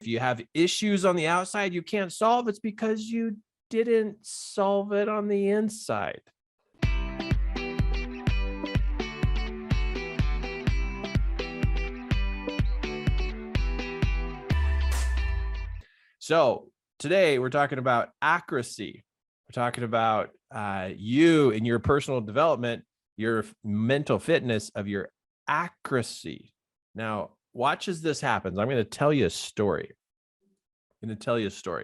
If you have issues on the outside you can't solve, it's because you didn't solve it on the inside. So today we're talking about accuracy. We're talking about you and your personal development, your mental fitness of your accuracy. Now, watch as this happens. I'm going to tell you a story.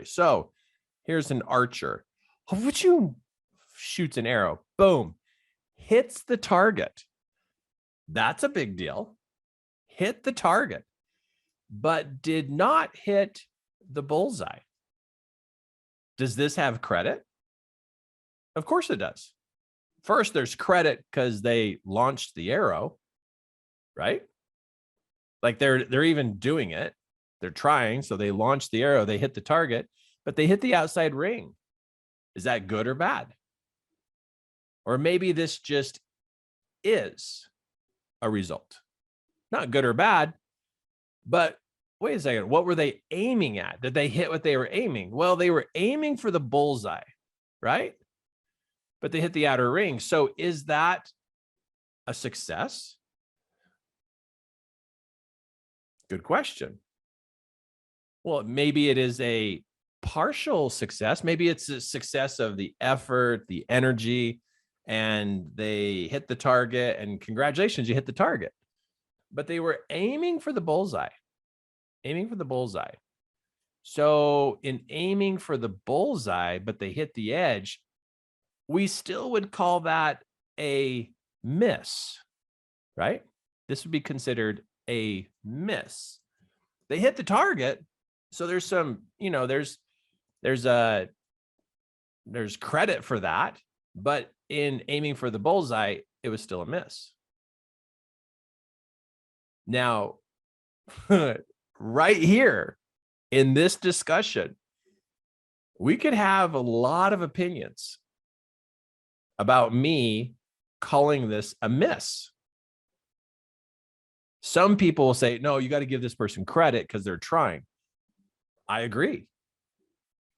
So here's an archer. Would you shoots an arrow? Boom. Hits the target. That's a big deal. Hit the target, but did not hit the bullseye. Does this have credit? Of course it does. First, there's credit because they launched the arrow, right? Like they're even doing it. They're trying. So they launched the arrow, they hit the target, but they hit the outside ring. Is that good or bad? Or maybe this just is a result. Not good or bad, but wait a second. What were they aiming at? Did they hit what they were aiming? Well, they were aiming for the bullseye, right? But they hit the outer ring. So is that a success? Good question. Well, maybe it is a partial success. Maybe it's a success of the effort, the energy, and they hit the target, and congratulations, you hit the target. But they were aiming for the bullseye. So in aiming for the bullseye, but they hit the edge, we still would call that a miss, right? This would be considered a miss. They hit the target. So there's some, there's credit for that, but in aiming for the bullseye, it was still a miss. Now, right here in this discussion, we could have a lot of opinions about me calling this a miss. Some people will say, no, you got to give this person credit because they're trying. I agree.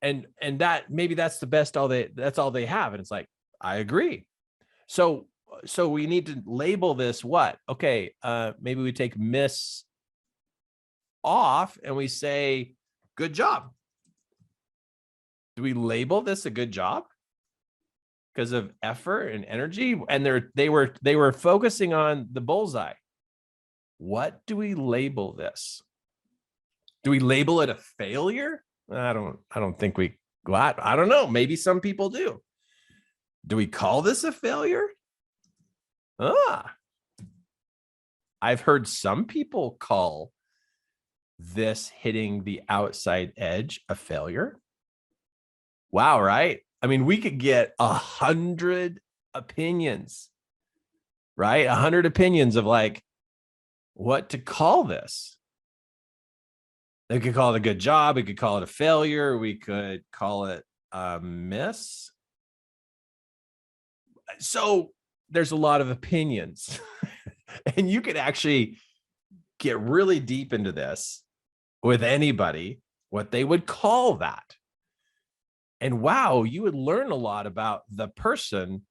And that maybe that's the best, that's all they have. And it's like, I agree. So we need to label this what? Okay, maybe we take miss off and we say, good job. Do we label this a good job? Because of effort and energy, and they were focusing on the bullseye. What do we label this? Do we label it a failure? I don't think we. I don't know. Maybe some people do. Do we call this a failure? I've heard some people call this hitting the outside edge a failure. Wow, right? I mean, we could get 100 opinions, right? 100 opinions of like what to call this. They could call it a good job. We could call it a failure. We could call it a miss. So there's a lot of opinions and you could actually get really deep into this with anybody, what they would call that. And wow, you would learn a lot about the person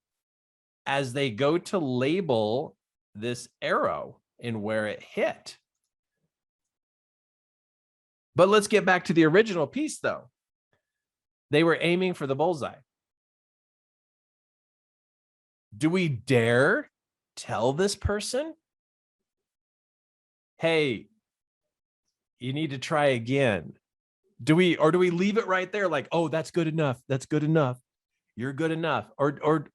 as they go to label this arrow and where it hit. But let's get back to the original piece though. They were aiming for the bullseye. Do we dare tell this person, hey, you need to try again? Do we leave it right there? Like, oh, that's good enough. That's good enough. You're good enough. Or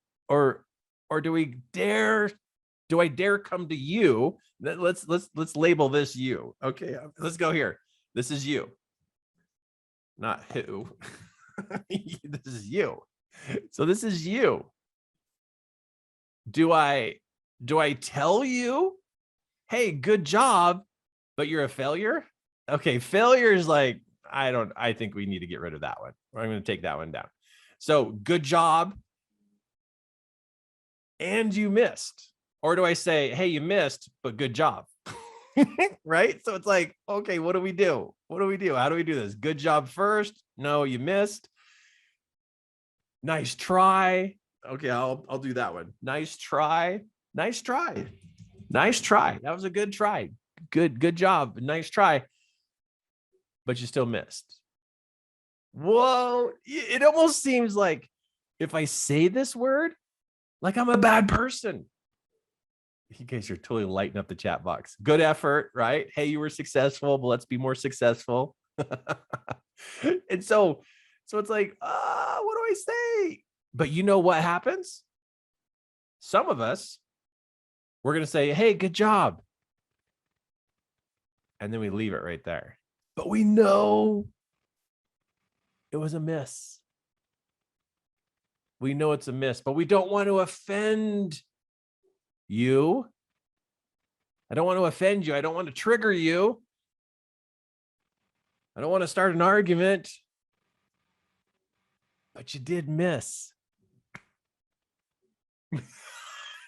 do we dare? Do I dare come to you? Let's label this you. Okay, let's go here. This is you, not who. This is you. So this is you. Do I tell you, hey, good job, but you're a failure? Okay, failure is like, I think we need to get rid of that one. I'm going to take that one down. So good job and you missed. Or do I say, hey, you missed, but good job? Right? So it's like, okay, what do we do? What do we do? How do we do this? Good job first. No, you missed. Nice try. Okay, I'll do that one. Nice try. Nice try. Nice try. That was a good try. Good job. Nice try. But you still missed. Whoa. It almost seems like if I say this word, like I'm a bad person. You guys are totally lighting up the chat box. Good effort, right? Hey, you were successful, but let's be more successful. And so it's like, what do I say? But you know what happens? Some of us, we're going to say, hey, good job. And then we leave it right there. But we know it was a miss. We know it's a miss, but we don't want to offend you. I don't want to offend you. I don't want to trigger you. I don't want to start an argument. But you did miss.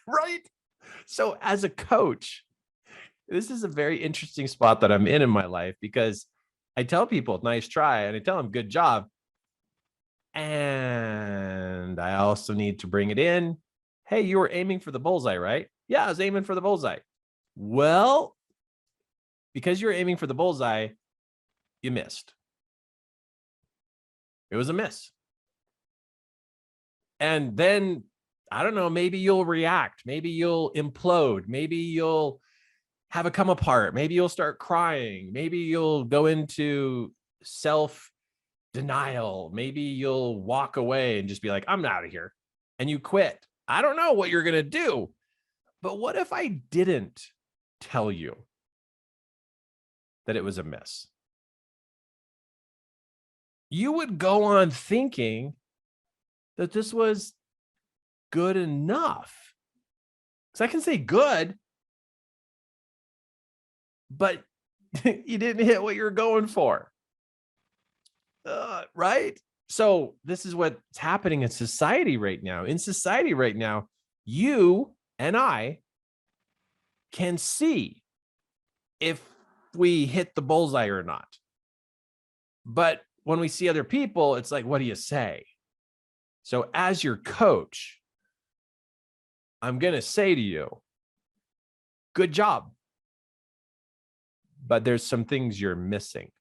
Right? So as a coach, this is a very interesting spot that I'm in my life, because I tell people, nice try, and I tell them, good job. And I also need to bring it in. Hey, you were aiming for the bullseye, right? Yeah, I was aiming for the bullseye. Well, because you were aiming for the bullseye, you missed. It was a miss. And then, I don't know, maybe you'll react. Maybe you'll implode. Maybe you'll have a come apart. Maybe you'll start crying. Maybe you'll go into self-denial. Maybe you'll walk away and just be like, I'm out of here. And you quit. I don't know what you're going to do. But what if I didn't tell you that it was a miss? You would go on thinking that this was good enough. Because I can say good, but you didn't hit what you're going for. Right? So this is what's happening in society right now. In society right now, you and I can see if we hit the bullseye or not. But when we see other people, it's like, what do you say? So as your coach, I'm going to say to you, good job. But there's some things you're missing.